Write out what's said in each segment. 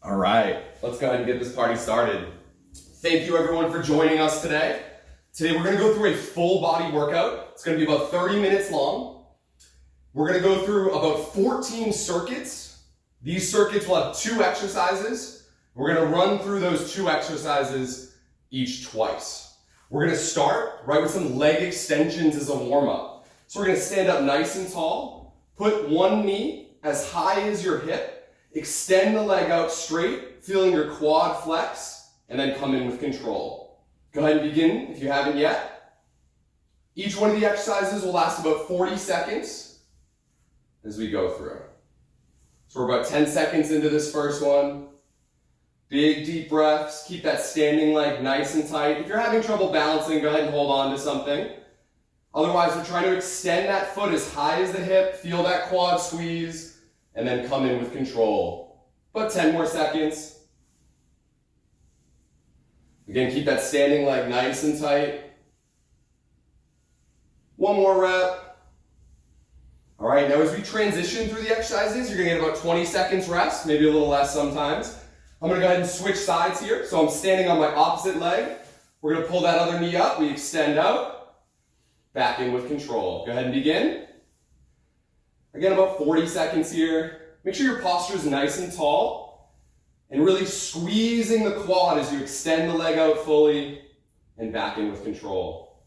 All right, let's go ahead and get this party started. Thank you everyone for joining us today. Today we're gonna go through a full body workout. It's gonna be about 30 minutes long. We're gonna go through about 14 circuits. These circuits will have 2 exercises. We're gonna run through those 2 exercises each twice. We're gonna start right with some leg extensions as a warm up. So we're gonna stand up nice and tall, put one knee as high as your hip, extend the leg out straight, feeling your quad flex, and then come in with control. Go ahead and begin if you haven't yet. Each one of the exercises will last about 40 seconds as we go through. So we're about 10 seconds into this first one. Big deep breaths, keep that standing leg nice and tight. If you're having trouble balancing, go ahead and hold on to something. Otherwise, we're trying to extend that foot as high as the hip, feel that quad squeeze, and then come in with control. About 10 more seconds. Again, keep that standing leg nice and tight. One more rep. All right, now as we transition through the exercises, you're gonna get about 20 seconds rest, maybe a little less sometimes. I'm gonna go ahead and switch sides here. So I'm standing on my opposite leg. We're gonna pull that other knee up, we extend out, back in with control. Go ahead and begin. Again, about 40 seconds here. Make sure your posture is nice and tall and really squeezing the quad as you extend the leg out fully and back in with control.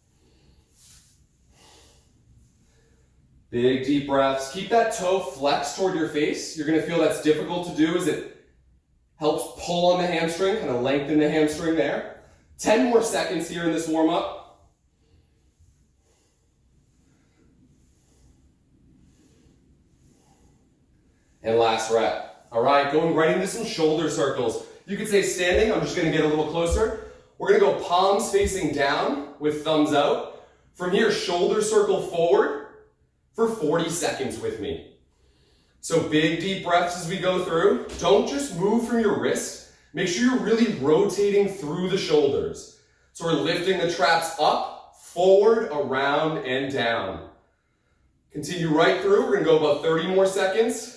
Big deep breaths. Keep that toe flexed toward your face. You're gonna feel that's difficult to do as it helps pull on the hamstring, kind of lengthen the hamstring there. 10 more seconds here in this warm up. And last rep. All right, going right into some shoulder circles. You could say standing, I'm just gonna get a little closer. We're gonna go palms facing down with thumbs out. From here, shoulder circle forward for 40 seconds with me. So big deep breaths as we go through. Don't just move from your wrist. Make sure you're really rotating through the shoulders. So we're lifting the traps up, forward, around, and down. Continue right through. We're gonna go about 30 more seconds.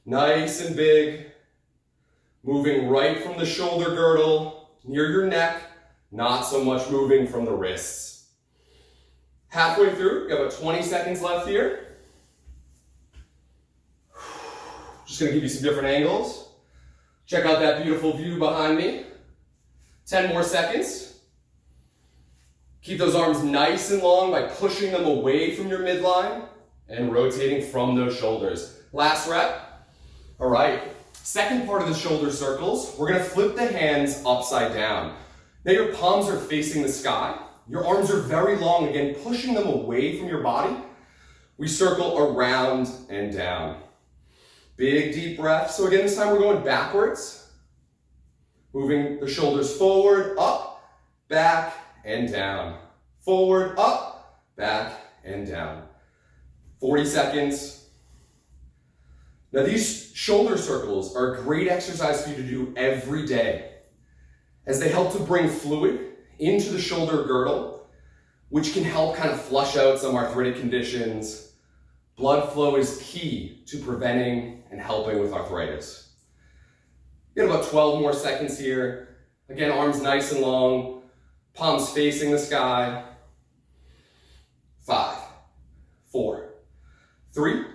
Nice and big, moving right from the shoulder girdle, near your neck, not so much moving from the wrists. Halfway through, you have about 20 seconds left here. Just gonna give you some different angles. Check out that beautiful view behind me. 10 more seconds. Keep those arms nice and long by pushing them away from your midline and rotating from those shoulders. Last rep. All right, second part of the shoulder circles, we're gonna flip the hands upside down. Now your palms are facing the sky. Your arms are very long, again, pushing them away from your body. We circle around and down. Big deep breath. So again, this time we're going backwards. Moving the shoulders forward, up, back, and down. Forward, up, back, and down. 40 seconds. Now these shoulder circles are a great exercise for you to do every day as they help to bring fluid into the shoulder girdle, which can help kind of flush out some arthritic conditions. Blood flow is key to preventing and helping with arthritis. You have about 12 more seconds here. Again, arms nice and long, palms facing the sky. 5, 4, 3,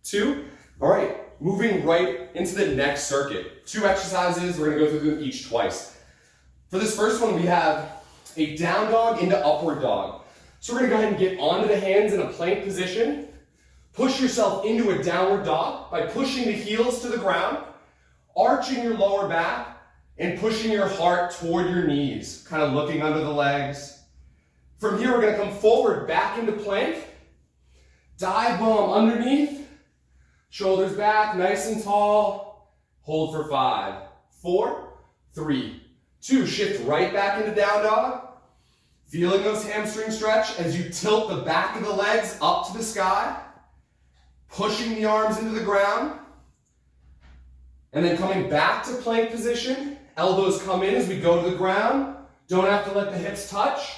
2, all right, moving right into the next circuit. 2 exercises, we're gonna go through them each twice. For this first one, we have a down dog into upward dog. So we're gonna go ahead and get onto the hands in a plank position. Push yourself into a downward dog by pushing the heels to the ground, arching your lower back, and pushing your heart toward your knees, kind of looking under the legs. From here, we're gonna come forward, back into plank, dive bomb underneath, shoulders back, nice and tall. Hold for 5, 4, 3, 2. Shift right back into down dog. Feeling those hamstrings stretch as you tilt the back of the legs up to the sky. Pushing the arms into the ground. And then coming back to plank position. Elbows come in as we go to the ground. Don't have to let the hips touch.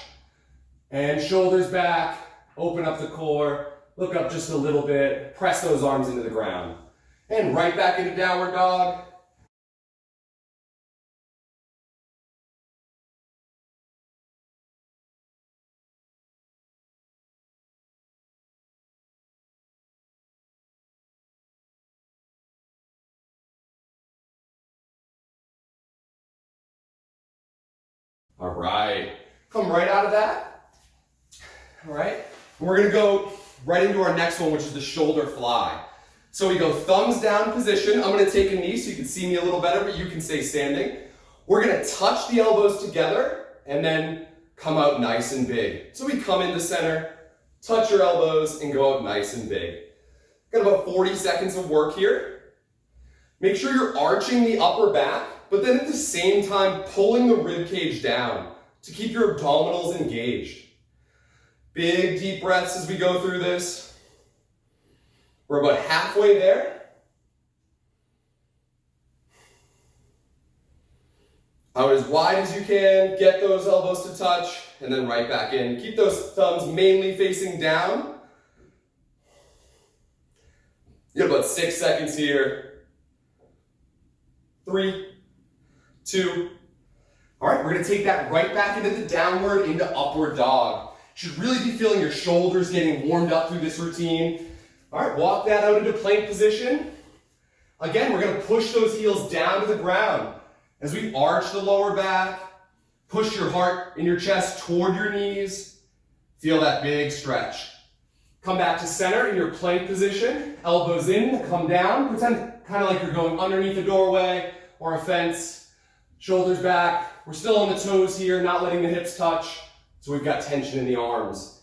And shoulders back, open up the core. Look up just a little bit, press those arms into the ground. And right back into downward dog. All right. Come right out of that. All right. We're going to go right into our next one, which is the shoulder fly. So we go thumbs down position. I'm going to take a knee so you can see me a little better, but you can stay standing. We're going to touch the elbows together and then come out nice and big. So we come into center, touch your elbows, and go out nice and big. Got about 40 seconds of work here. Make sure you're arching the upper back, but then at the same time pulling the rib cage down to keep your abdominals engaged. Big deep breaths as we go through this. We're about halfway there. Out as wide as you can, get those elbows to touch, and then right back in. Keep those thumbs mainly facing down. You have about 6 seconds here. 3, 2. All right, we're gonna take that right back into the downward, into upward dog. You should really be feeling your shoulders getting warmed up through this routine. All right, walk that out into plank position. Again, we're gonna push those heels down to the ground. As we arch the lower back, push your heart and your chest toward your knees. Feel that big stretch. Come back to center in your plank position. Elbows in, come down. Pretend kind of like you're going underneath a doorway or a fence. Shoulders back. We're still on the toes here, not letting the hips touch. So we've got tension in the arms.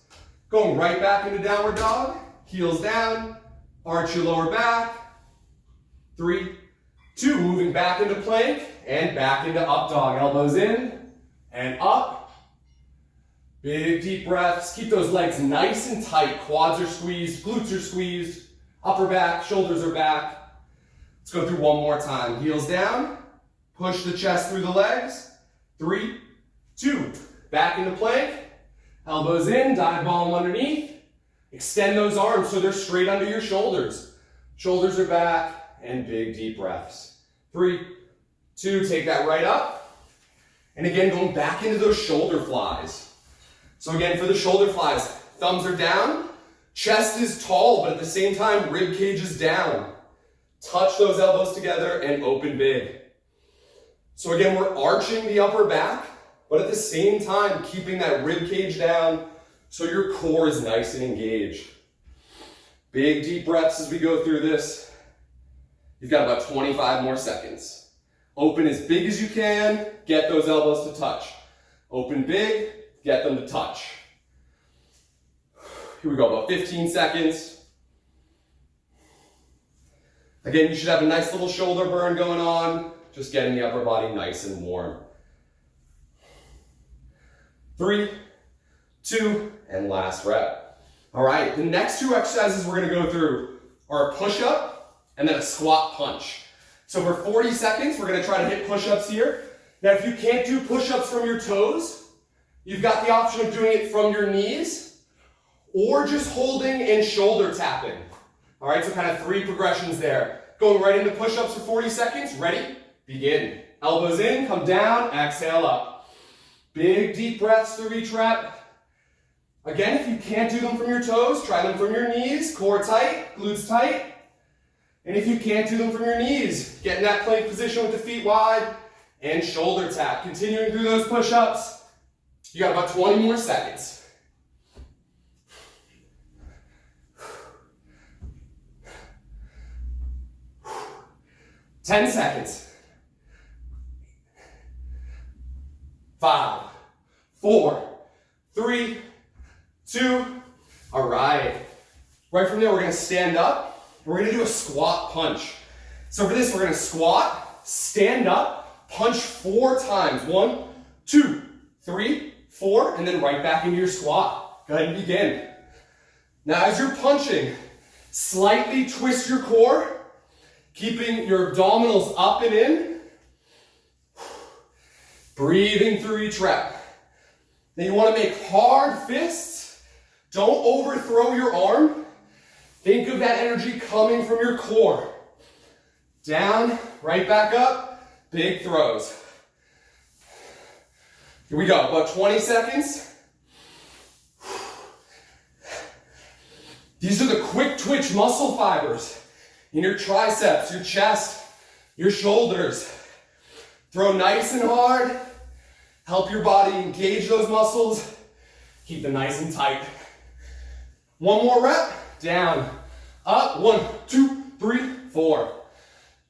Going right back into downward dog. Heels down. Arch your lower back. 3, 2, moving back into plank and back into up dog. Elbows in and up. Big deep breaths. Keep those legs nice and tight. Quads are squeezed, glutes are squeezed, upper back, shoulders are back. Let's go through one more time. Heels down. Push the chest through the legs. 3, 2, back into plank. Elbows in, dive bomb underneath. Extend those arms so they're straight under your shoulders. Shoulders are back and big deep breaths. 3, 2, take that right up. And again, going back into those shoulder flies. So again, for the shoulder flies, thumbs are down, chest is tall, but at the same time, rib cage is down. Touch those elbows together and open big. So again, we're arching the upper back, but at the same time, keeping that rib cage down so your core is nice and engaged. Big deep breaths as we go through this. You've got about 25 more seconds. Open as big as you can, get those elbows to touch. Open big, get them to touch. Here we go, about 15 seconds. Again, you should have a nice little shoulder burn going on, just getting the upper body nice and warm. 3, 2, and last rep. All right, the next 2 exercises we're gonna go through are a push-up and then a squat punch. So for 40 seconds, we're gonna try to hit push-ups here. Now, if you can't do push-ups from your toes, you've got the option of doing it from your knees or just holding and shoulder tapping. All right, so kind of 3 progressions there. Going right into push-ups for 40 seconds. Ready? Begin. Elbows in, come down, exhale up. Big deep breaths through each rep. Again, if you can't do them from your toes, try them from your knees. Core tight, glutes tight. And if you can't do them from your knees, get in that plank position with the feet wide and shoulder tap. Continuing through those push-ups. You got about 20 more seconds. Ten seconds. 5, 4, 3, 2. All right. Right from there, we're gonna stand up. We're gonna do a squat punch. So for this, we're gonna squat, stand up, punch 4 times. 1, 2, 3, 4, and then right back into your squat. Go ahead and begin. Now, as you're punching, slightly twist your core, keeping your abdominals up and in. Breathing through each rep. Then you want to make hard fists. Don't overthrow your arm. Think of that energy coming from your core. Down, right back up, big throws. Here we go, about 20 seconds. These are the quick twitch muscle fibers in your triceps, your chest, your shoulders. Throw nice and hard, Help your body engage those muscles. Keep them nice and tight. One more rep. Down, up. 1, 2, 3, 4.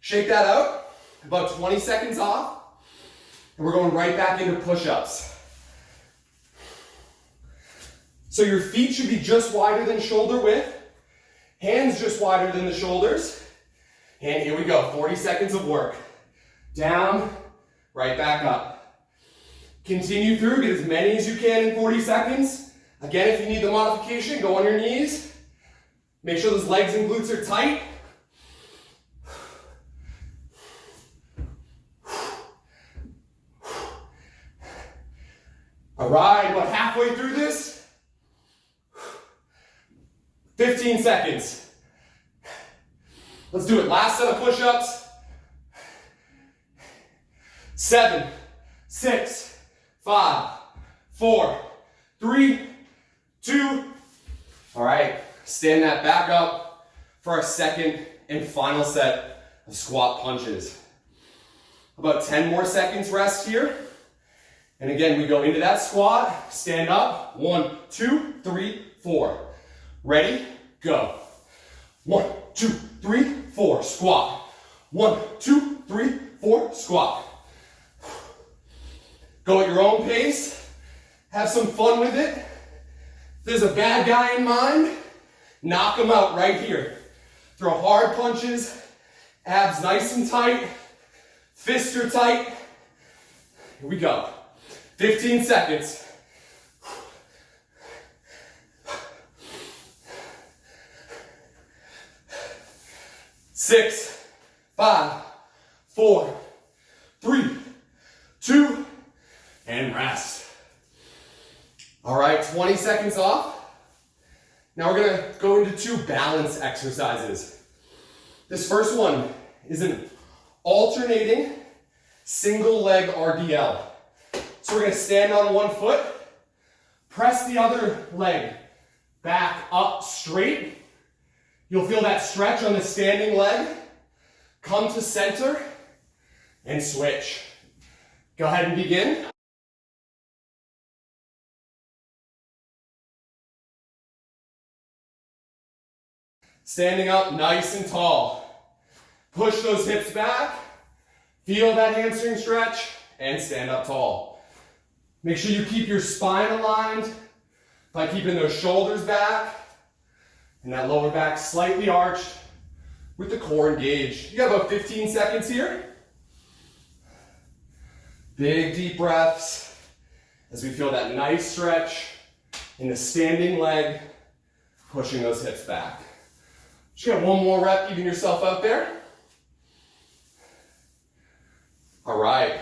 Shake that out. About 20 seconds off. And we're going right back into push-ups. So your feet should be just wider than shoulder width. Hands just wider than the shoulders. And here we go, 40 seconds of work. Down, right back up. Continue through, get as many as you can in 40 seconds. Again, if you need the modification, go on your knees. Make sure those legs and glutes are tight. All right, about halfway through this. 15 seconds. Let's do it. Last set of push-ups. 7, 6, 5, 4, 3, 2. All right, stand that back up for our second and final set of squat punches. About 10 more seconds rest here. And again, we go into that squat, stand up. 1, 2, 3, 4. Ready? Go. 1, 2, 3, 4. Squat. 1, 2, 3, 4. Squat. Go at your own pace. Have some fun with it. If there's a bad guy in mind, knock him out right here. Throw hard punches, abs nice and tight, fists are tight. Here we go. 15 seconds. Six, 5, 4, 3, 2, and rest. All right, 20 seconds off. Now we're gonna go into 2 balance exercises. This first one is an alternating single leg RDL. So we're gonna stand on one foot, press the other leg back up straight. You'll feel that stretch on the standing leg. Come to center and switch. Go ahead and begin. Standing up nice and tall. Push those hips back. Feel that hamstring stretch and stand up tall. Make sure you keep your spine aligned by keeping those shoulders back and that lower back slightly arched with the core engaged. You got about 15 seconds here. Big deep breaths as we feel that nice stretch in the standing leg, pushing those hips back. Just get one more rep, even yourself out there. All right.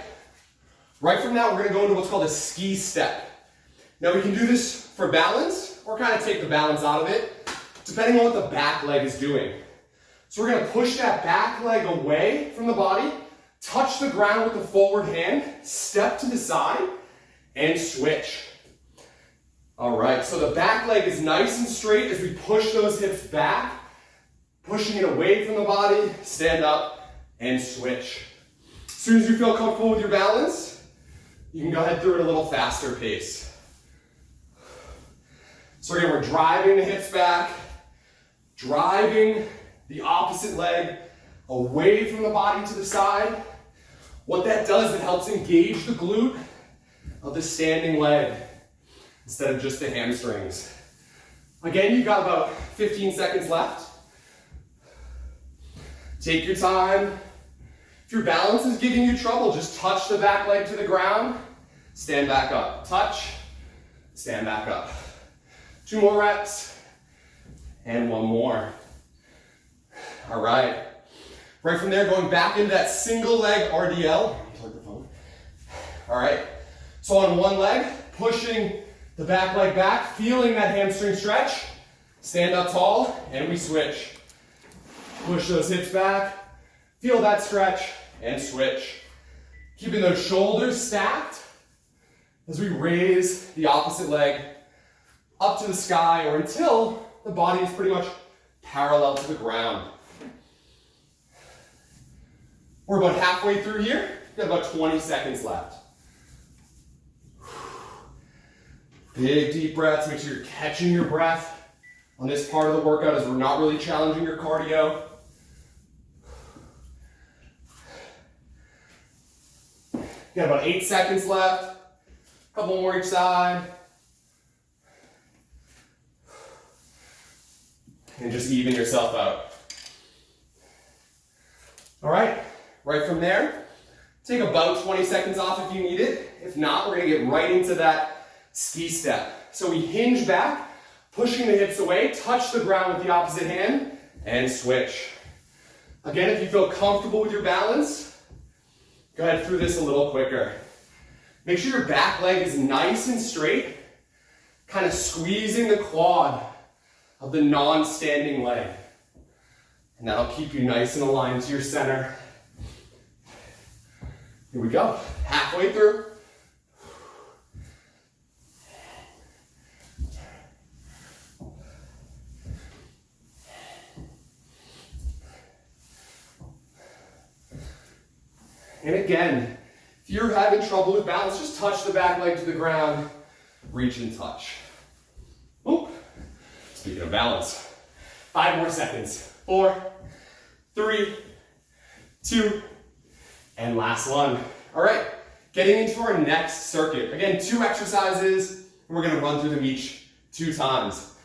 Right from that, we're gonna go into what's called a ski step. Now we can do this for balance or kind of take the balance out of it, depending on what the back leg is doing. So we're gonna push that back leg away from the body, touch the ground with the forward hand, step to the side, and switch. All right, so the back leg is nice and straight as we push those hips back, pushing it away from the body, stand up, and switch. As soon as you feel comfortable with your balance, you can go ahead through it a little faster pace. So again, we're driving the hips back, driving the opposite leg away from the body to the side. What that does, it helps engage the glute of the standing leg instead of just the hamstrings. Again, you've got about 15 seconds left. Take your time. If your balance is giving you trouble, just touch the back leg to the ground, stand back up. Touch, stand back up. 2 more reps, and 1 more. All right. Right from there, going back into that single leg RDL. Plug the phone. All right. So on one leg, pushing the back leg back, feeling that hamstring stretch. Stand up tall, and we switch. Push those hips back, feel that stretch, and switch. Keeping those shoulders stacked as we raise the opposite leg up to the sky or until the body is pretty much parallel to the ground. We're about halfway through here. We've got about 20 seconds left. Big deep breaths. Make sure you're catching your breath on this part of the workout as we're not really challenging your cardio. Got about 8 seconds left. A couple more each side. And just even yourself out. All right, right from there, take about 20 seconds off if you need it. If not, we're gonna get right into that ski step. So we hinge back, pushing the hips away, touch the ground with the opposite hand, and switch. Again, if you feel comfortable with your balance, go ahead through this a little quicker. Make sure your back leg is nice and straight, kind of squeezing the quad of the non-standing leg. And that'll keep you nice and aligned to your center. Here we go, halfway through. And again, if you're having trouble with balance, just touch the back leg to the ground, reach and touch. Oop. Speaking of balance, 5 more seconds. 4, 3, 2, and last one. All right, getting into our next circuit. Again, 2 exercises, and we're gonna run through them each 2 times.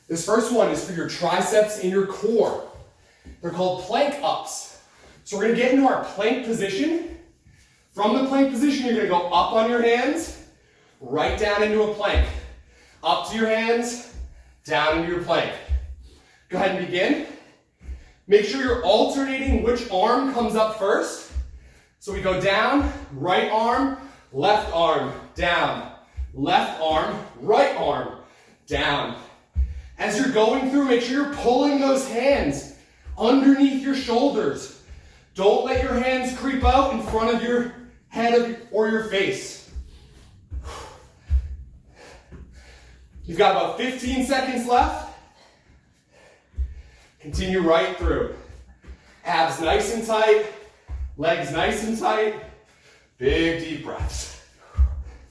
This first one is for your triceps and your core. They're called plank ups. So we're gonna get into our plank position. From the plank position, you're gonna go up on your hands, right down into a plank. Up to your hands, down into your plank. Go ahead and begin. Make sure you're alternating which arm comes up first. So we go down, right arm, down. Left arm, right arm, down. As you're going through, make sure you're pulling those hands underneath your shoulders. Don't let your hands creep out in front of your head or your face. You've got about 15 seconds left. Continue right through. Abs nice and tight, legs nice and tight. Big deep breaths.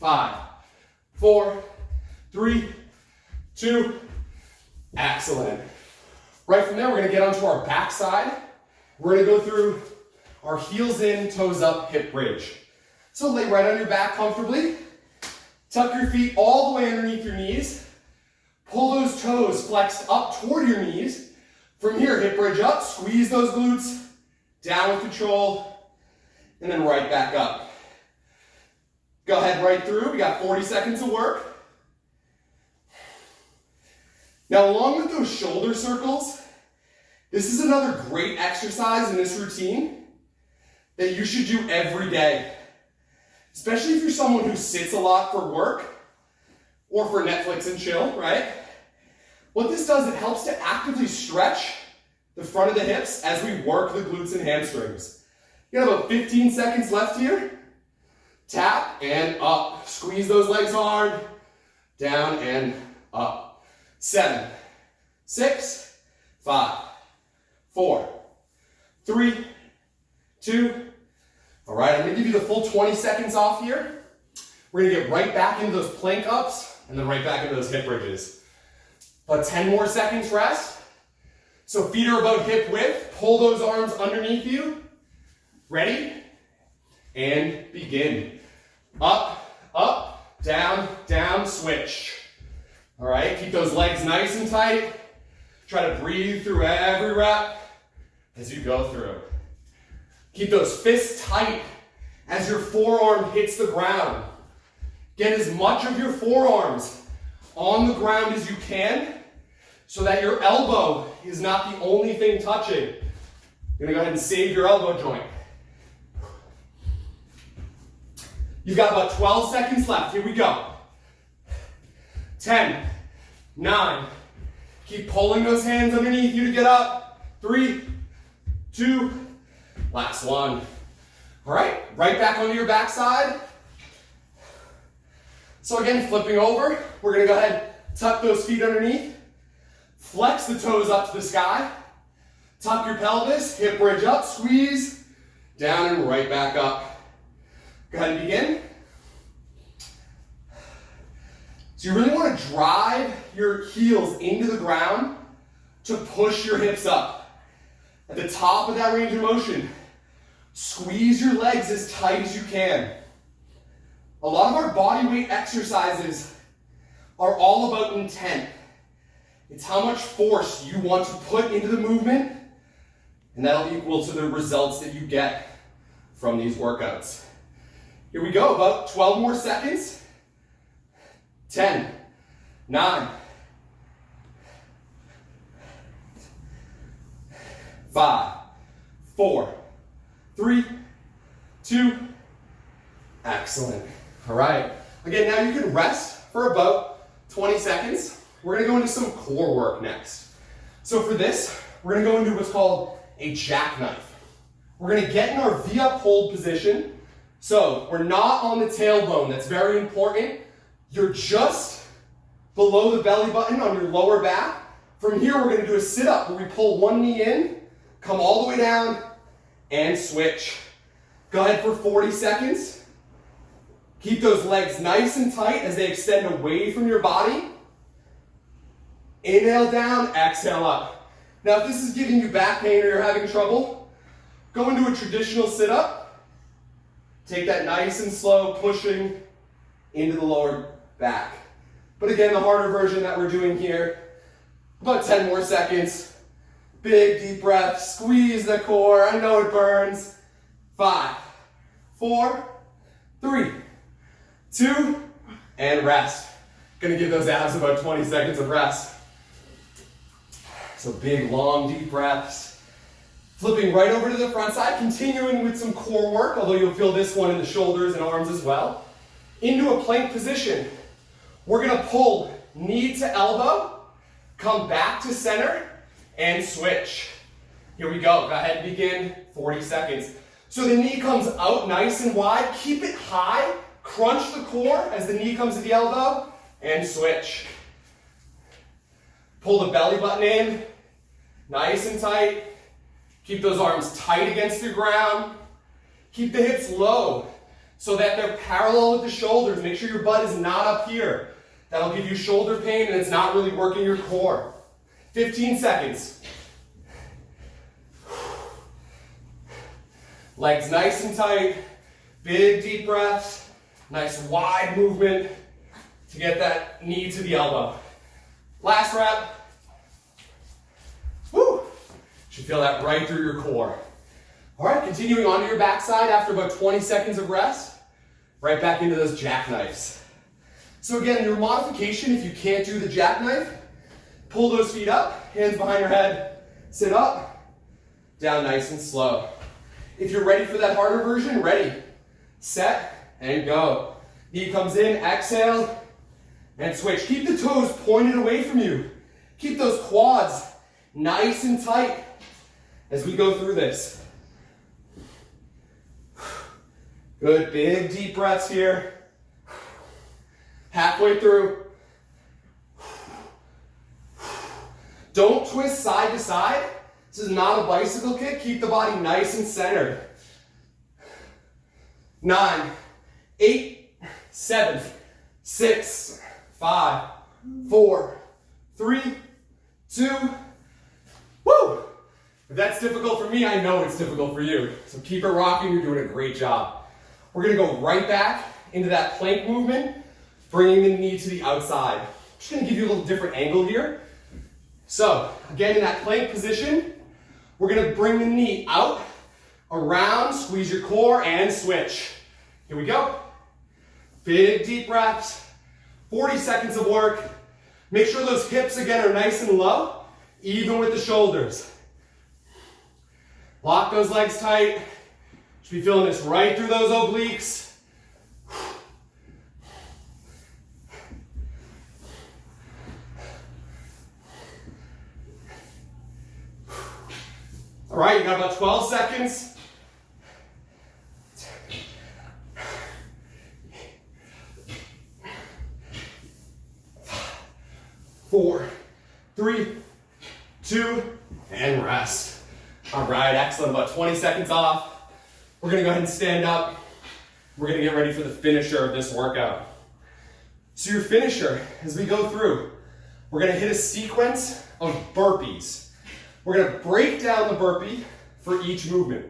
5, 4, 3, 2, excellent. Right from there, we're gonna get onto our back side. We're gonna go through our heels in, toes up, hip bridge. So lay right on your back comfortably. Tuck your feet all the way underneath your knees. Pull those toes flexed up toward your knees. From here, hip bridge up, squeeze those glutes, down with control, and then right back up. Go ahead right through, we got 40 seconds of work. Now along with those shoulder circles, this is another great exercise in this routine that you should do every day. Especially if you're someone who sits a lot for work or for Netflix and chill, right? What this does, it helps to actively stretch the front of the hips as we work the glutes and hamstrings. You got about 15 seconds left here. Tap and up. Squeeze those legs hard. Down and up. 7, 6, 5, 4, 3, 2. All right, I'm gonna give you the full 20 seconds off here. We're gonna get right back into those plank ups and then right back into those hip bridges. About 10 more seconds rest. So feet are about hip width. Pull those arms underneath you. Ready? And begin. Up, up, down, down, switch. All right, keep those legs nice and tight. Try to breathe through every rep as you go through. Keep those fists tight as your forearm hits the ground. Get as much of your forearms on the ground as you can so that your elbow is not the only thing touching. You're gonna go ahead and save your elbow joint. You've got about 12 seconds left. Here we go. 10, 9. Keep pulling those hands underneath you to get up. 3, 2, last one. All right, right back onto your backside. So again, flipping over, we're gonna go ahead, tuck those feet underneath, flex the toes up to the sky, tuck your pelvis, hip bridge up, squeeze, down and right back up. Go ahead and begin. So you really want to drive your heels into the ground to push your hips up. At the top of that range of motion, squeeze your legs as tight as you can. A lot of our body weight exercises are all about intent. It's how much force you want to put into the movement, and that'll equal to the results that you get from these workouts. Here we go, about 12 more seconds. 10, 9, 5, 4, 3, 2, excellent. All right, again, now you can rest for about 20 seconds. We're gonna go into some core work next. So for this, we're gonna go into what's called a jackknife. We're gonna get in our V-up hold position. So we're not on the tailbone, that's very important. You're just below the belly button on your lower back. From here, we're gonna do a sit-up where we pull one knee in, come all the way down, and switch. Go ahead for 40 seconds. Keep those legs nice and tight as they extend away from your body. Inhale down, exhale up. Now, if this is giving you back pain or you're having trouble, go into a traditional sit-up. Take that nice and slow, pushing into the lower back. But again, the harder version that we're doing here, about 10 more seconds. Big, deep breath, squeeze the core. I know it burns. 5, 4, 3, 2, and rest. Gonna give those abs about 20 seconds of rest. So big, long, deep breaths. Flipping right over to the front side, continuing with some core work, although you'll feel this one in the shoulders and arms as well. Into a plank position. We're gonna pull knee to elbow, come back to center, and switch. Here we go, go ahead and begin, 40 seconds. So the knee comes out nice and wide, keep it high, crunch the core as the knee comes to the elbow, and switch. Pull the belly button in, nice and tight. Keep those arms tight against the ground. Keep the hips low so that they're parallel with the shoulders. Make sure your butt is not up here. That'll give you shoulder pain and it's not really working your core. 15 seconds. Legs nice and tight. Big deep breaths. Nice wide movement to get that knee to the elbow. Last rep. Woo! Should feel that right through your core. All right, continuing onto your backside after about 20 seconds of rest. Right back into those jackknives. So again, your modification, if you can't do the jackknife, pull those feet up, hands behind your head, sit up, down nice and slow. If you're ready for that harder version, ready, set, and go. Knee comes in, exhale, and switch. Keep the toes pointed away from you. Keep those quads nice and tight as we go through this. Good, big deep breaths here. Halfway through. Don't twist side to side. This is not a bicycle kick. Keep the body nice and centered. 9, 8, 7, 6, 5, 4, 3, 2, woo! If that's difficult for me, I know it's difficult for you. So keep it rocking, you're doing a great job. We're gonna go right back into that plank movement, bringing the knee to the outside. I'm just gonna give you a little different angle here. So, again, in that plank position, we're gonna bring the knee out, around, squeeze your core, and switch. Here we go. Big deep breaths, 40 seconds of work. Make sure those hips, again, are nice and low, even with the shoulders. Lock those legs tight. Should be feeling this right through those obliques. All right, you got about 12 seconds. 4, 3, 2, and rest. All right, excellent. About 20 seconds off. We're gonna go ahead and stand up. We're gonna get ready for the finisher of this workout. So your finisher, as we go through, we're gonna hit a sequence of burpees. We're gonna break down the burpee for each movement.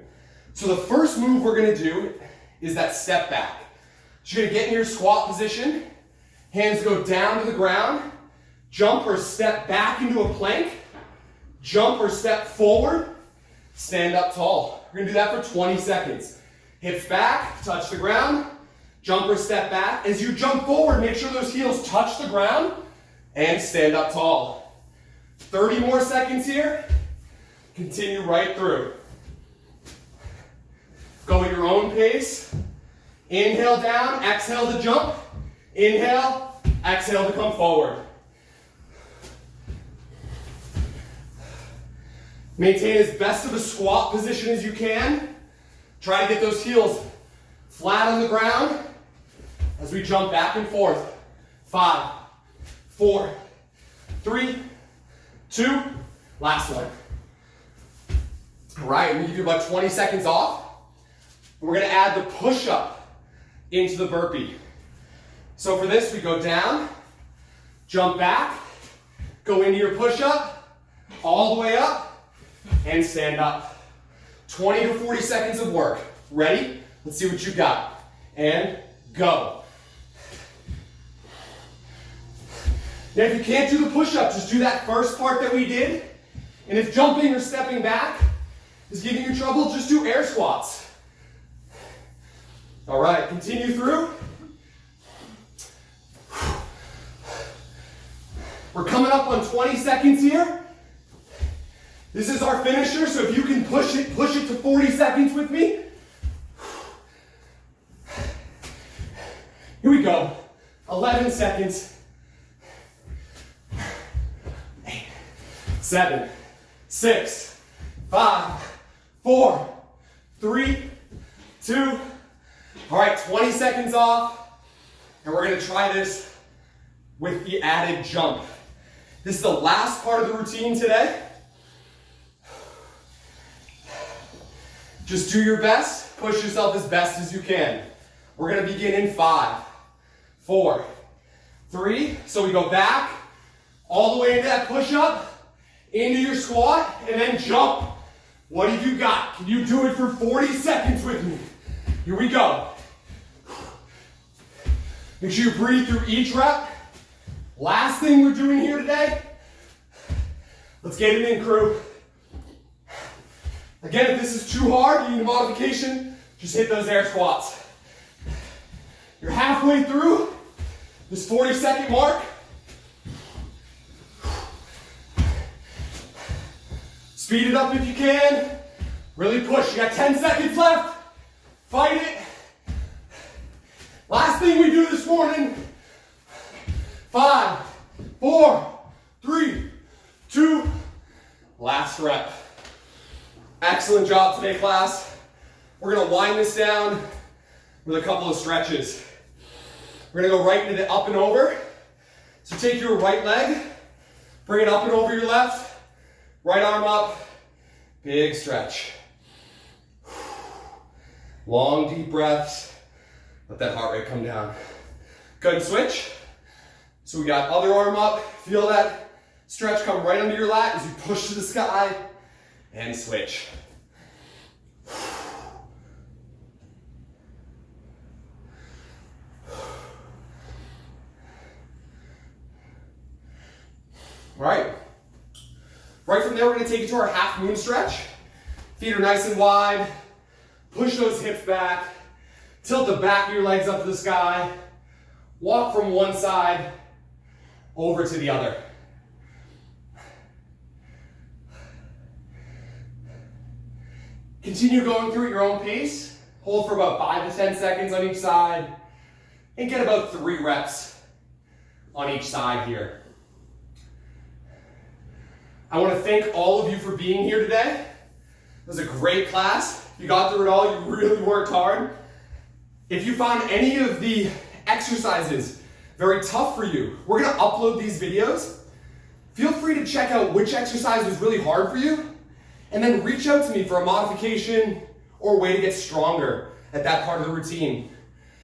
So the first move we're gonna do is that step back. So you're gonna get in your squat position, hands go down to the ground, jump or step back into a plank, jump or step forward, stand up tall. We're gonna do that for 20 seconds. Hips back, touch the ground, jump or step back. As you jump forward, make sure those heels touch the ground and stand up tall. 30 more seconds here. Continue right through. Go at your own pace. Inhale down, exhale to jump. Inhale, exhale to come forward. Maintain as best of a squat position as you can. Try to get those heels flat on the ground as we jump back and forth. 5, 4, 3, 2, last one. All right, we give you about 20 seconds off. We're gonna add the push-up into the burpee. So for this, we go down, jump back, go into your push-up, all the way up, and stand up. 20 to 40 seconds of work. Ready? Let's see what you got. And go. Now if you can't do the push-up, just do that first part that we did. And if jumping or stepping back is giving you trouble, just do air squats. All right, continue through. We're coming up on 20 seconds here. This is our finisher, so if you can push it to 40 seconds with me. Here we go. 11 seconds. 8, 7, 6, 5, 4, 3, 2. All right, 20 seconds off. And we're gonna try this with the added jump. This is the last part of the routine today. Just do your best, push yourself as best as you can. We're gonna begin in 5, 4, 3. So we go back, all the way into that push-up, into your squat, and then jump. What have you got? Can you do it for 40 seconds with me? Here we go. Make sure you breathe through each rep. Last thing we're doing here today. Let's get it in, crew. Again, if this is too hard, you need a modification, just hit those air squats. You're halfway through this 40-second mark. Speed it up if you can. Really push. You got 10 seconds left. Fight it. Last thing we do this morning. 5, 4, 3, 2. Last rep. Excellent job today, class. We're gonna wind this down with a couple of stretches. We're gonna go right into the up and over. So take your right leg, bring it up and over your left, right arm up, big stretch. Long, deep breaths. Let that heart rate come down. Good, and switch. So we got other arm up. Feel that stretch come right under your lat as you push to the sky. And switch. All right. Right from there, we're going to take it to our half moon stretch. Feet are nice and wide. Push those hips back. Tilt the back of your legs up to the sky. Walk from one side over to the other. Continue going through at your own pace. Hold for about 5 to 10 seconds on each side. And get about 3 reps on each side here. I want to thank all of you for being here today. It was a great class. You got through it all. You really worked hard. If you found any of the exercises very tough for you, we're going to upload these videos. Feel free to check out which exercise was really hard for you. And then reach out to me for a modification or a way to get stronger at that part of the routine.